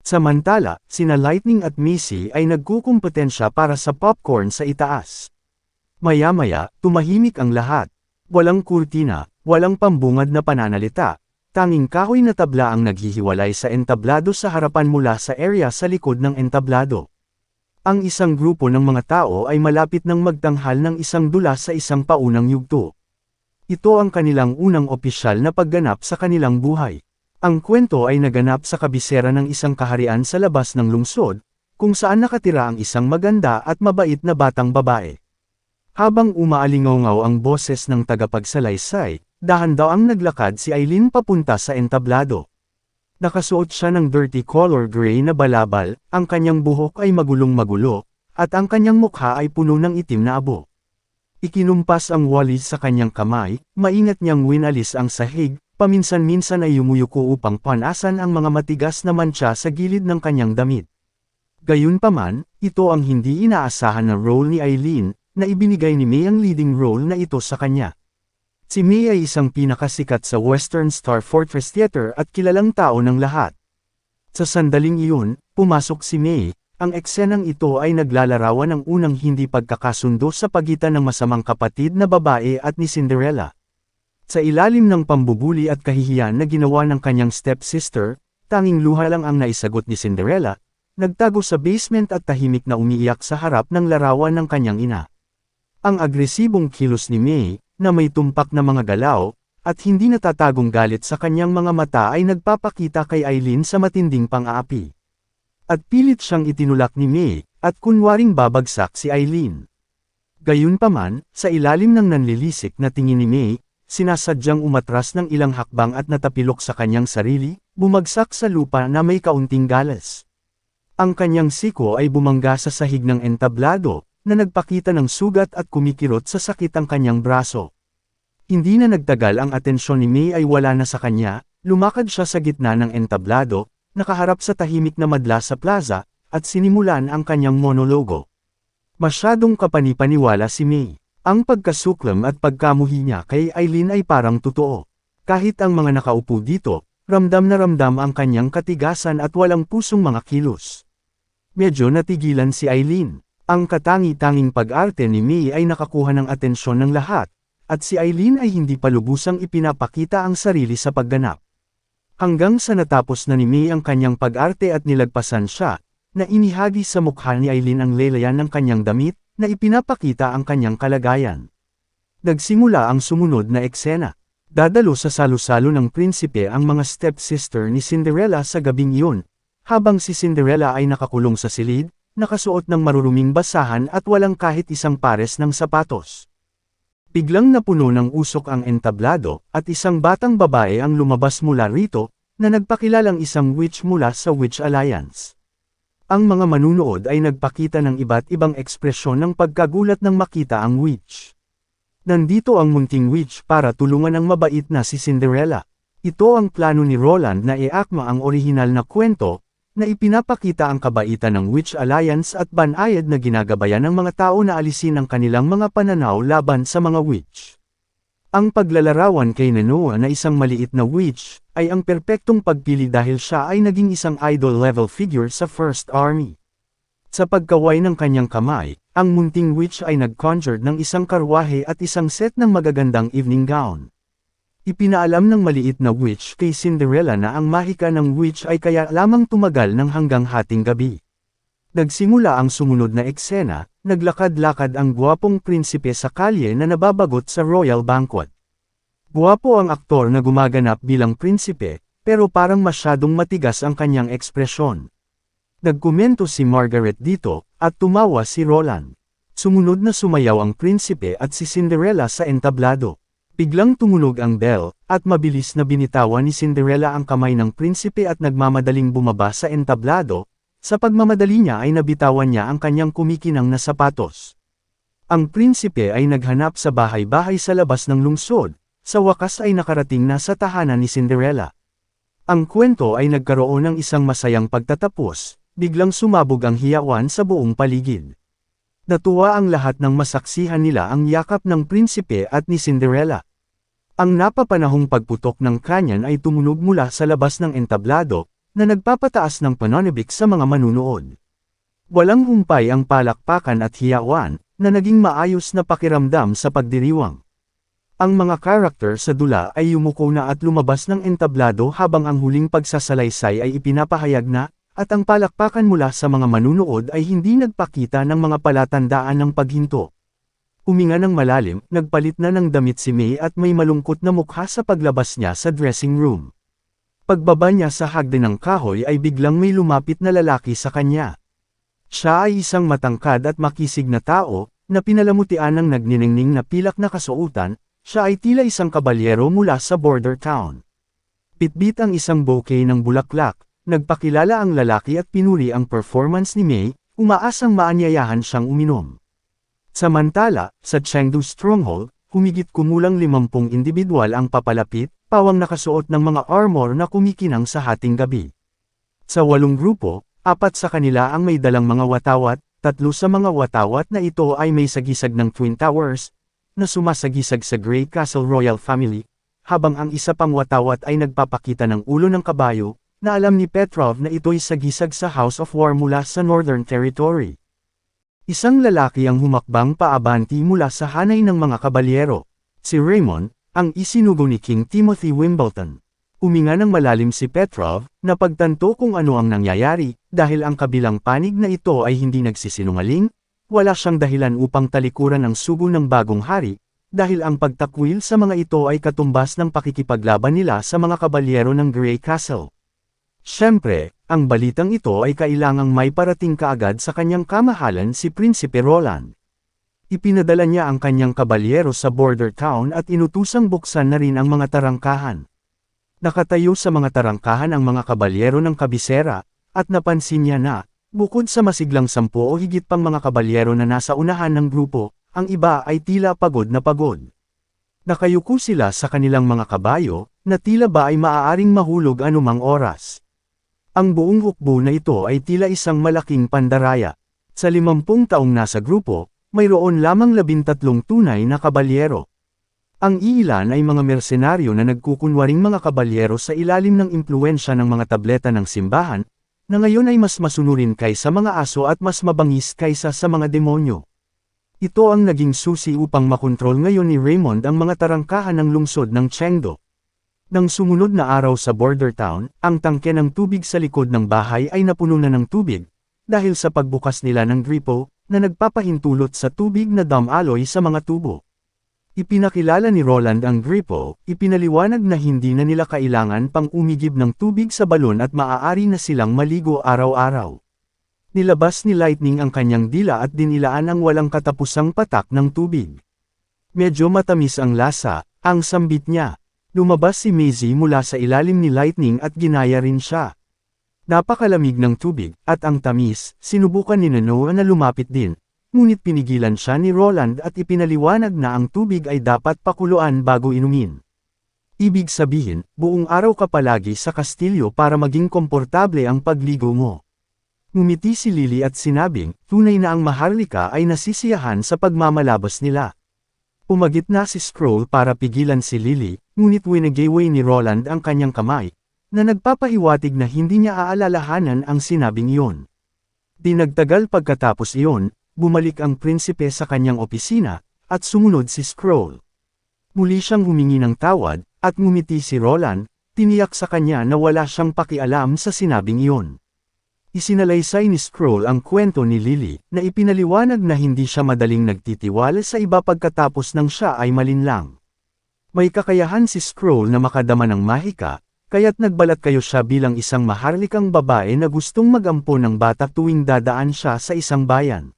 Samantala, sina Lightning at Missy ay nagkukumpetensya para sa popcorn sa itaas. Maya-maya, tumahimik ang lahat. Walang kurtina, walang pambungad na pananalita. Tanging kahoy na tabla ang naghihiwalay sa entablado sa harapan mula sa area sa likod ng entablado. Ang isang grupo ng mga tao ay malapit ng magtanghal ng isang dula sa isang paunang yugto. Ito ang kanilang unang opisyal na pagganap sa kanilang buhay. Ang kwento ay naganap sa kabisera ng isang kaharian sa labas ng lungsod, kung saan nakatira ang isang maganda at mabait na batang babae. Habang umaalingaw ang boses ng tagapagsalaysay, dahan daw ang naglakad si Eileen papunta sa entablado. Nakasuot siya ng dirty color gray na balabal, ang kanyang buhok ay magulong-magulo, at ang kanyang mukha ay puno ng itim na abo. Ikinumpas ang walis sa kanyang kamay, maingat niyang winalis ang sahig, paminsan-minsan ay yumuyuko upang panasan ang mga matigas na mantsa sa gilid ng kanyang damit. Gayunpaman, ito ang hindi inaasahan na role ni Eileen, na ibinigay ni May ang leading role na ito sa kanya. Si May ay isang pinakasikat sa Western Star Fortress Theater at kilalang tao ng lahat. Sa sandaling iyon, pumasok si May. Ang eksenang ito ay naglalarawan ng unang hindi pagkakasundo sa pagitan ng masamang kapatid na babae at ni Cinderella. Sa ilalim ng pambubuli at kahihiyan na ginawa ng kanyang stepsister, tanging luha lang ang naisagot ni Cinderella, nagtago sa basement at tahimik na umiiyak sa harap ng larawan ng kanyang ina. Ang agresibong kilos ni May, na may tumpak na mga galaw, at hindi natatagong galit sa kanyang mga mata ay nagpapakita kay Eileen sa matinding pang-aapi. At pilit siyang itinulak ni May, at kunwaring babagsak si Eileen. Gayunpaman, sa ilalim ng nanlilisik na tingin ni May, sinasadyang umatras ng ilang hakbang at natapilok sa kanyang sarili, bumagsak sa lupa na may kaunting galas. Ang kanyang siko ay bumangga sa sahig ng entablado, na nagpakita ng sugat at kumikirot sa sakit ang kanyang braso. Hindi na nagtagal ang atensyon ni May ay wala na sa kanya, lumakad siya sa gitna ng entablado, nakaharap sa tahimik na madla sa plaza, at sinimulan ang kanyang monologo. Masyadong kapanipaniwala si May. Ang pagkasuklam at pagkamuhi niya kay Eileen ay parang totoo. Kahit ang mga nakaupo dito, ramdam na ramdam ang kanyang katigasan at walang pusong mga kilos. Medyo natigilan si Eileen. Ang katangi-tanging pag-arte ni May ay nakakuha ng atensyon ng lahat, at si Eileen ay hindi pa lubusang ipinapakita ang sarili sa pagganap. Hanggang sa natapos na ni May ang kanyang pag-arte at nilagpasan siya, na inihagi sa mukha ni Eileen ang lelayan ng kanyang damit, na ipinapakita ang kanyang kalagayan. Nagsimula ang sumunod na eksena. Dadalo sa salo-salo ng prinsipe ang mga stepsister ni Cinderella sa gabing iyon, habang si Cinderella ay nakakulong sa silid, nakasuot ng maruruming basahan at walang kahit isang pares ng sapatos. Biglang napuno ng usok ang entablado, at isang batang babae ang lumabas mula rito, na nagpakilalang isang witch mula sa Witch Alliance. Ang mga manunood ay nagpakita ng iba't ibang ekspresyon ng pagkagulat nang makita ang witch. Nandito ang munting witch para tulungan ang mabait na si Cinderella. Ito ang plano ni Roland na iakma ang orihinal na kwento, na ipinapakita ang kabaitan ng Witch Alliance at banayad na ginagabayan ng mga tao na alisin ang kanilang mga pananaw laban sa mga witch. Ang paglalarawan kay Nanoa na isang maliit na witch, ay ang perpektong pagpili dahil siya ay naging isang idol-level figure sa First Army. Sa pagkaway ng kanyang kamay, ang munting witch ay nag-conjured ng isang karwahe at isang set ng magagandang evening gown. Ipinaalam ng maliit na witch kay Cinderella na ang mahika ng witch ay kaya lamang tumagal ng hanggang hating gabi. Nagsimula ang sumunod na eksena, naglakad-lakad ang gwapong prinsipe sa kalye na nababagot sa royal banquet. Gwapo ang aktor na gumaganap bilang prinsipe, pero parang masyadong matigas ang kanyang ekspresyon. Nagkomento si Margaret dito, at tumawa si Roland. Sumunod na sumayaw ang prinsipe at si Cinderella sa entablado. Biglang tumunog ang bell, at mabilis na binitawan ni Cinderella ang kamay ng prinsipe at nagmamadaling bumaba sa entablado. Sa pagmamadali niya ay nabitawan niya ang kanyang kumikinang na sapatos. Ang prinsipe ay naghanap sa bahay-bahay sa labas ng lungsod, sa wakas ay nakarating na sa tahanan ni Cinderella. Ang kwento ay nagkaroon ng isang masayang pagtatapos, biglang sumabog ang hiyawan sa buong paligid. Natuwa ang lahat ng masaksihan nila ang yakap ng prinsipe at ni Cinderella. Ang napapanahong pagputok ng kanyan ay tumunog mula sa labas ng entablado, na nagpapataas ng pananabik sa mga manunood. Walang humpay ang palakpakan at hiyawan, na naging maayos na pakiramdam sa pagdiriwang. Ang mga karakter sa dula ay yumuko na at lumabas ng entablado habang ang huling pagsasalaysay ay ipinapahayag na, at ang palakpakan mula sa mga manunood ay hindi nagpakita ng mga palatandaan ng paghinto. Huminga ng malalim, nagpalit na ng damit si May at may malungkot na mukha sa paglabas niya sa dressing room. Pagbaba niya sa hagdan ng kahoy ay biglang may lumapit na lalaki sa kanya. Siya ay isang matangkad at makisig na tao, na pinalamutian ng nagniningning na pilak na kasuotan. Siya ay tila isang kabalyero mula sa border town. Bitbit ang isang bouquet ng bulaklak, nagpakilala ang lalaki at pinuri ang performance ni May, umaasang maanyayahan siyang uminom. Samantala, sa Chengdu Stronghold, humigit kumulang 50 individual ang papalapit, pawang nakasuot ng mga armor na kumikinang sa hating gabi. Sa 8 grupo, 4 sa kanila ang may dalang mga watawat, 3 sa mga watawat na ito ay may sagisag ng Twin Towers, na sumasagisag sa Grey Castle Royal Family, habang ang isa pang watawat ay nagpapakita ng ulo ng kabayo, na alam ni Petrov na ito'y sagisag sa House of War mula sa Northern Territory. Isang lalaki ang humakbang paabanti mula sa hanay ng mga kabalyero. Si Raymond, ang isinugo ni King Timothy Wimbledon. Uminga ng malalim si Petrov, na pagtanto kung ano ang nangyayari, dahil ang kabilang panig na ito ay hindi nagsisinungaling, wala siyang dahilan upang talikuran ang sugo ng bagong hari, dahil ang pagtakwil sa mga ito ay katumbas ng pakikipaglaban nila sa mga kabalyero ng Grey Castle. Siyempre, ang balitang ito ay kailangang may parating kaagad sa kanyang kamahalan si Prinsipe Roland. Ipinadala niya ang kanyang kabalyero sa border town at inutusang buksan na rin ang mga tarangkahan. Nakatayo sa mga tarangkahan ang mga kabalyero ng kabisera, at napansin niya na, bukod sa masiglang 10 o higit pang mga kabalyero na nasa unahan ng grupo, ang iba ay tila pagod na pagod. Nakayuko sila sa kanilang mga kabayo, na tila ba ay maaaring mahulog anumang oras. Ang buong hukbo na ito ay tila isang malaking pandaraya. Sa 50 taong nasa grupo, mayroon lamang 13 tunay na kabalyero. Ang iilan ay mga mersenaryo na nagkukunwaring mga kabalyero sa ilalim ng impluwensya ng mga tableta ng simbahan, na ngayon ay mas masunurin kaysa mga aso at mas mabangis kaysa sa mga demonyo. Ito ang naging susi upang makontrol ngayon ni Raymond ang mga tarangkahan ng lungsod ng Chengdu. Nang sumunod na araw sa border town, ang tangke ng tubig sa likod ng bahay ay napuno na ng tubig, dahil sa pagbukas nila ng gripo, na nagpapahintulot sa tubig na dam-aloy sa mga tubo. Ipinakilala ni Roland ang gripo, ipinaliwanag na hindi na nila kailangan pang umigib ng tubig sa balon at maaari na silang maligo araw-araw. Nilabas ni Lightning ang kanyang dila at dinilaan ang walang katapusang patak ng tubig. Medyo matamis ang lasa, ang sambit niya. Lumabas si Maisie mula sa ilalim ni Lightning at ginaya rin siya. Napakalamig ng tubig, at ang tamis, sinubukan ni Noah na lumapit din. Ngunit pinigilan siya ni Roland at ipinaliwanag na ang tubig ay dapat pakuluan bago inumin. Ibig sabihin, buong araw ka palagi sa kastilyo para maging komportable ang pagligo mo. Ngumiti si Lily at sinabing, tunay na ang maharlika ay nasisiyahan sa pagmamalabas nila. Umagit na si Scroll para pigilan si Lily, ngunit winagaway ni Roland ang kanyang kamay, na nagpapahiwatig na hindi niya aalalahanan ang sinabing iyon. Di nagtagal pagkatapos iyon, bumalik ang prinsipe sa kanyang opisina, at sumunod si Scroll. Muli siyang humingi ng tawad, at ngumiti si Roland, tiniyak sa kanya na wala siyang pakialam sa sinabing iyon. Isinalaysay ni Scroll ang kwento ni Lily, na ipinaliwanag na hindi siya madaling nagtitiwala sa iba pagkatapos nang siya ay malinlang. May kakayahan si Scroll na makadama ng mahika, kaya't nagbalat kayo siya bilang isang maharlikang babae na gustong mag-ampon ng bata tuwing dadaan siya sa isang bayan.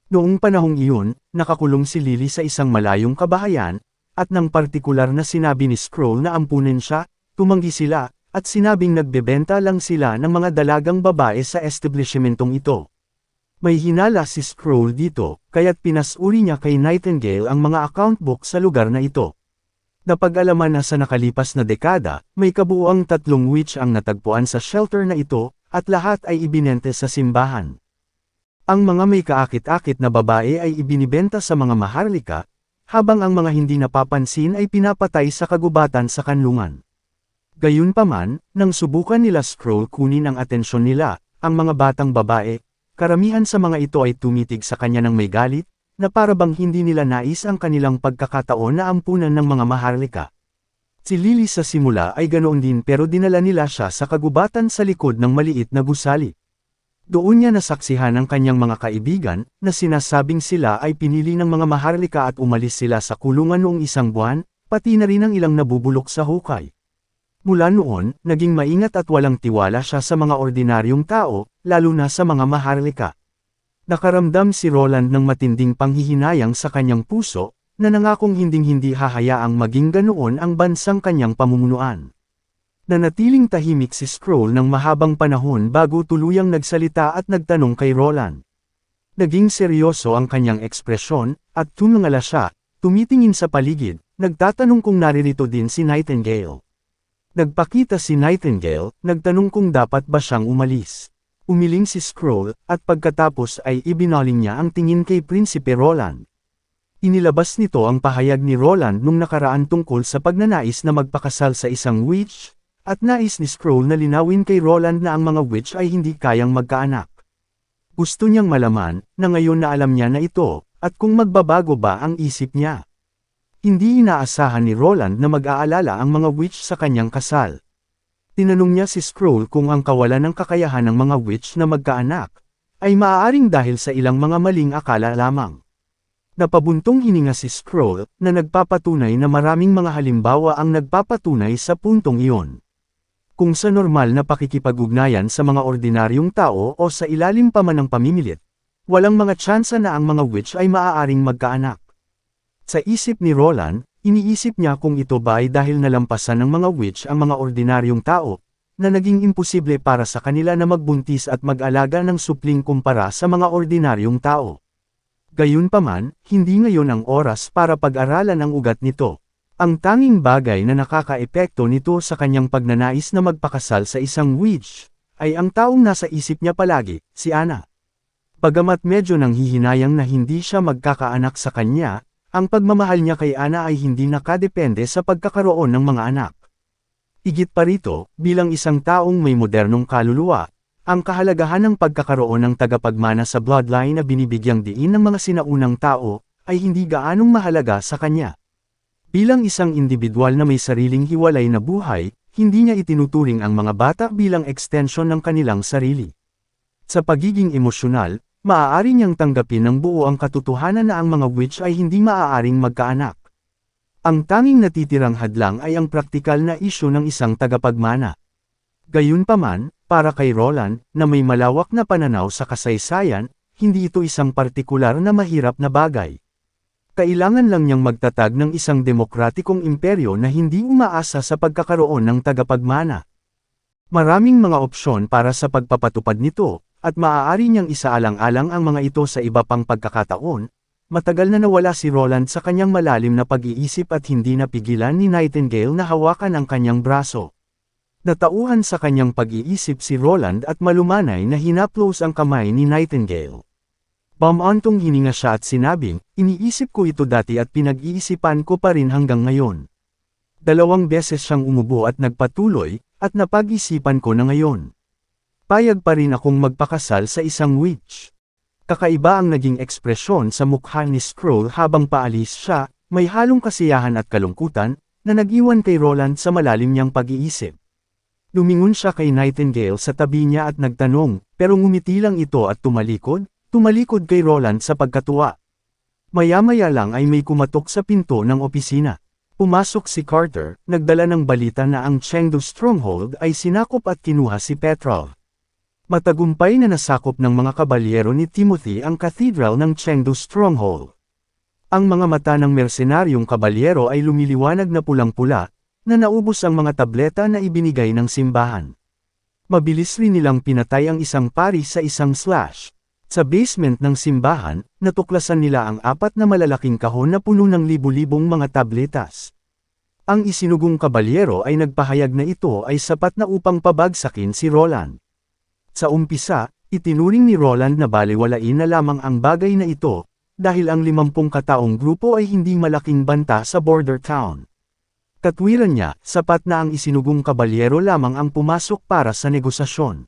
Noong panahong iyon, nakakulong si Lily sa isang malayong kabahayan, at nang partikular na sinabi ni Scroll na ampunin siya, tumanggi sila, at sinabing nagbebenta lang sila ng mga dalagang babae sa establishmentong ito. May hinala si Scroll dito, kaya't pinasuri niya kay Nightingale ang mga account book sa lugar na ito. Napag-alaman na sa nakalipas na dekada, may kabuuang 3 witch ang natagpuan sa shelter na ito, at lahat ay ibinente sa simbahan. Ang mga may kaakit-akit na babae ay ibinibenta sa mga maharlika, habang ang mga hindi napapansin ay pinapatay sa kagubatan sa kanlungan. Gayunpaman, nang subukan nila Scroll kunin ang atensyon nila, ang mga batang babae, karamihan sa mga ito ay tumitig sa kanya ng may galit, na para bang hindi nila nais ang kanilang pagkakataon na ampunan ng mga maharlika. Si Lily sa simula ay ganoon din pero dinala nila siya sa kagubatan sa likod ng maliit na gusali. Doon niya nasaksihan ang kanyang mga kaibigan, na sinasabing sila ay pinili ng mga maharlika at umalis sila sa kulungan noong 1 buwan, pati na rin ang ilang nabubulok sa hukay. Mula noon, naging maingat at walang tiwala siya sa mga ordinaryong tao, lalo na sa mga maharlika. Nakaramdam si Roland ng matinding panghihinayang sa kanyang puso, na nangakong hinding-hindi hahayaang maging ganoon ang bansang kanyang pamumunuan. Nanatiling tahimik si Scroll ng mahabang panahon bago tuluyang nagsalita at nagtanong kay Roland. Naging seryoso ang kanyang ekspresyon, at tumingala siya, tumitingin sa paligid, nagtatanong kung naririto din si Nightingale. Nagpakita si Nightingale, nagtanong kung dapat ba siyang umalis. Umiling si Scroll, at pagkatapos ay ibinaling niya ang tingin kay Prinsipe Roland. Inilabas nito ang pahayag ni Roland nung nakaraan tungkol sa pagnanais na magpakasal sa isang witch, at nais ni Scroll na linawin kay Roland na ang mga witch ay hindi kayang magkaanak. Gusto niyang malaman, na ngayon na alam niya na ito, at kung magbabago ba ang isip niya. Hindi inaasahan ni Roland na mag-aalala ang mga witch sa kanyang kasal. Tinanong niya si Scroll kung ang kawalan ng kakayahan ng mga witch na magkaanak, ay maaaring dahil sa ilang mga maling akala lamang. Napabuntong hininga si Scroll, na nagpapatunay na maraming mga halimbawa ang nagpapatunay sa puntong iyon. Kung sa normal na pakikipag-ugnayan sa mga ordinaryong tao o sa ilalim pa man ng pamimilit, walang mga tsansa na ang mga witch ay maaaring magkaanak. Sa isip ni Roland, iniisip niya kung ito ba ay dahil nalampasan ng mga witch ang mga ordinaryong tao, na naging imposible para sa kanila na magbuntis at mag-alaga ng supling kumpara sa mga ordinaryong tao. Gayunpaman, hindi ngayon ang oras para pag-aralan ang ugat nito. Ang tanging bagay na nakakaepekto nito sa kanyang pagnanais na magpakasal sa isang witch, ay ang taong nasa isip niya palagi, si Anna. Bagamat medyo nanghihinayang na hindi siya magkakaanak sa kanya, ang pagmamahal niya kay Anna ay hindi nakadepende sa pagkakaroon ng mga anak. Higit pa rito, bilang isang taong may modernong kaluluwa, ang kahalagahan ng pagkakaroon ng tagapagmana sa bloodline na binibigyang diin ng mga sinaunang tao, ay hindi gaanong mahalaga sa kanya. Bilang isang individual na may sariling hiwalay na buhay, hindi niya itinuturing ang mga bata bilang extension ng kanilang sarili. Sa pagiging emosyonal, maaari niyang tanggapin ng buo ang katotohanan na ang mga witch ay hindi maaaring magkaanak. Ang tanging natitirang hadlang ay ang praktikal na isyu ng isang tagapagmana. Gayunpaman, para kay Roland, na may malawak na pananaw sa kasaysayan, hindi ito isang partikular na mahirap na bagay. Kailangan lang niyang magtatag ng isang demokratikong imperyo na hindi umaasa sa pagkakaroon ng tagapagmana. Maraming mga opsyon para sa pagpapatupad nito, at maaari niyang isaalang-alang ang mga ito sa iba pang pagkakataon. Matagal na nawala si Roland sa kanyang malalim na pag-iisip at hindi napigilan ni Nightingale na hawakan ang kanyang braso. Natauhan sa kanyang pag-iisip si Roland at malumanay na hinaplos ang kamay ni Nightingale. Bamantong hininga siya at sinabing, iniisip ko ito dati at pinag-iisipan ko pa rin hanggang ngayon. 2 beses siyang umubo at nagpatuloy, at napag-isipan ko na ngayon. Payag pa rin akong magpakasal sa isang witch. Kakaiba ang naging ekspresyon sa mukha ni Scroll habang paalis siya, may halong kasiyahan at kalungkutan, na nag-iwan kay Roland sa malalim niyang pag-iisip. Lumingon siya kay Nightingale sa tabi niya at nagtanong, pero ngumiti lang ito at tumalikod kay Roland sa pagkatuwa. Maya-maya lang ay may kumatok sa pinto ng opisina. Pumasok si Carter, nagdala ng balita na ang Chengdu Stronghold ay sinakop at kinuha si Petrov. Matagumpay na nasakop ng mga kabalyero ni Timothy ang cathedral ng Chengdu Stronghold. Ang mga mata ng mersenaryong kabalyero ay lumiliwanag na pulang-pula, na naubos ang mga tableta na ibinigay ng simbahan. Mabilis rin nilang pinatay ang isang pari sa isang slash. Sa basement ng simbahan, natuklasan nila ang 4 na malalaking kahon na puno ng libu-libong mga tabletas. Ang isinugong kabalyero ay nagpahayag na ito ay sapat na upang pabagsakin si Roland. Sa umpisa, itinuring ni Roland na balewalain na lamang ang bagay na ito, dahil ang 50 kataong grupo ay hindi malaking banta sa border town. Katwiran niya, sapat na ang isinugong kabalyero lamang ang pumasok para sa negosasyon.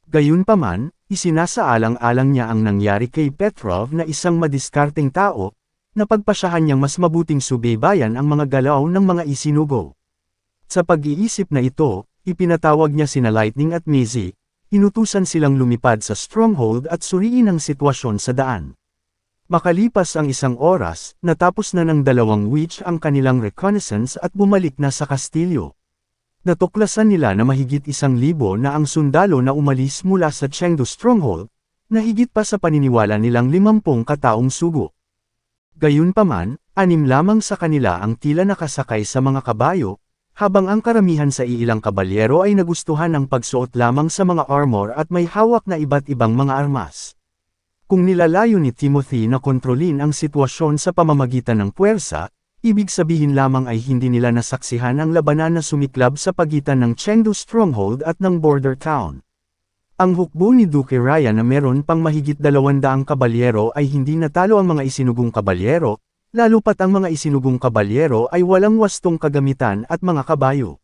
Gayunpaman, isinasaalang-alang niya ang nangyari kay Petrov na isang madiskarteng tao, na pagpasyahan niyang mas mabuting subaybayan ang mga galaw ng mga isinugo. Sa pag-iisip na ito, ipinatawag niya sina Lightning at Maisie, inutusan silang lumipad sa stronghold at suriin ang sitwasyon sa daan. Makalipas ang isang oras, natapos na ng dalawang witch ang kanilang reconnaissance at bumalik na sa kastilyo. Natuklasan nila na mahigit 1,000 na ang sundalo na umalis mula sa Chengdu stronghold, na higit pa sa paniniwala nilang 50 kataong sugo. Gayunpaman, 6 lamang sa kanila ang tila nakasakay sa mga kabayo, habang ang karamihan sa ilang kabalyero ay nagustuhan ng pagsuot lamang sa mga armor at may hawak na iba't ibang mga armas. Kung nilalayo ni Timothy na kontrolin ang sitwasyon sa pamamagitan ng puwersa, ibig sabihin lamang ay hindi nila nasaksihan ang labanan na sumiklab sa pagitan ng Chengdu stronghold at ng border town. Ang hukbo ni Duke Ryan na meron pang mahigit 200 kabalyero ay hindi natalo ang mga isinugong kabalyero, lalo pat ang mga isinugong kabalyero ay walang wastong kagamitan at mga kabayo.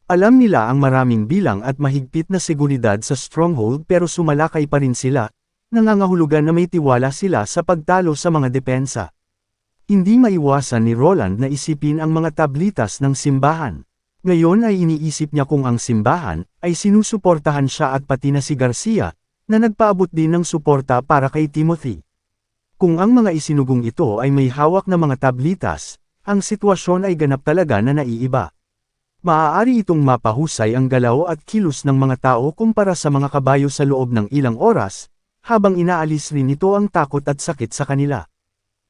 Alam nila ang maraming bilang at mahigpit na seguridad sa stronghold pero sumalakay pa rin sila, nangangahulugan na may tiwala sila sa pagtalo sa mga depensa. Hindi maiwasan ni Roland na isipin ang mga tablitas ng simbahan. Ngayon ay iniisip niya kung ang simbahan ay sinusuportahan siya at pati na si Garcia, na nagpaabot din ng suporta para kay Timothy. Kung ang mga isinugong ito ay may hawak na mga tablitas, ang sitwasyon ay ganap talaga na naiiba. Maaari itong mapahusay ang galaw at kilos ng mga tao kumpara sa mga kabayo sa loob ng ilang oras, habang inaalis rin ito ang takot at sakit sa kanila.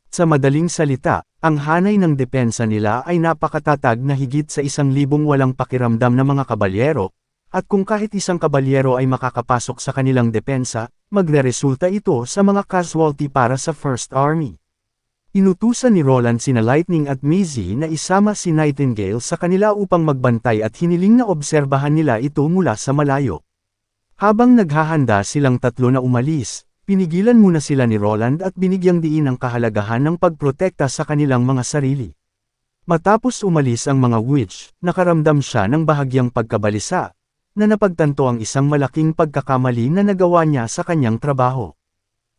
Sa madaling salita, ang hanay ng depensa nila ay napakatatag na higit sa 1,000 walang pakiramdam na mga kabalyero, at kung kahit isang kabalyero ay makakapasok sa kanilang depensa, magreresulta ito sa mga casualty para sa First Army. Inutusan ni Roland sina Lightning at Maisie na isama si Nightingale sa kanila upang magbantay at hiniling na obserbahan nila ito mula sa malayo. Habang naghahanda silang tatlo na umalis, pinigilan muna sila ni Roland at binigyang diin ang kahalagahan ng pagprotekta sa kanilang mga sarili. Matapos umalis ang mga witch, nakaramdam siya ng bahagyang pagkabalisa, na napagtanto ang isang malaking pagkakamali na nagawa niya sa kanyang trabaho.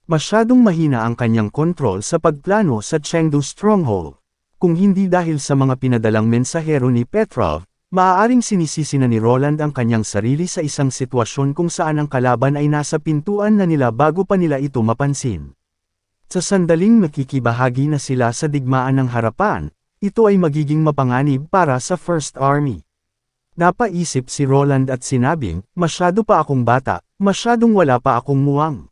Masyadong mahina ang kanyang kontrol sa pagplano sa Chengdu stronghold. Kung hindi dahil sa mga pinadalang mensahero ni Petrov, maaaring sinisisi na ni Roland ang kanyang sarili sa isang sitwasyon kung saan ang kalaban ay nasa pintuan na nila bago pa nila ito mapansin. Sa sandaling makikibahagi na sila sa digmaan ng harapan, ito ay magiging mapanganib para sa First Army. Napaisip si Roland at sinabing, masyado pa akong bata, masyadong wala pa akong muwang.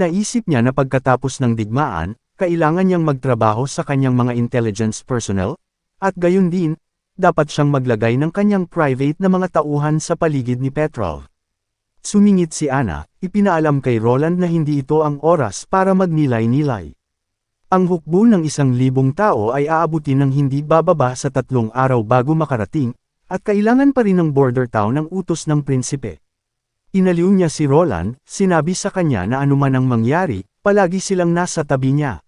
Naisip niya na pagkatapos ng digmaan, kailangan niyang magtrabaho sa kanyang mga intelligence personnel, at gayon din, dapat siyang maglagay ng kanyang private na mga tauhan sa paligid ni Petrov. Sumingit si Anna, ipinaalam kay Roland na hindi ito ang oras para magnilay-nilay. Ang hukbo ng 1,000 tao ay aabutin ng hindi bababa sa 3 araw bago makarating, at kailangan pa rin ng border town ng utos ng prinsipe. Inaliw niya si Roland, sinabi sa kanya na anuman ang mangyari, palagi silang nasa tabi niya.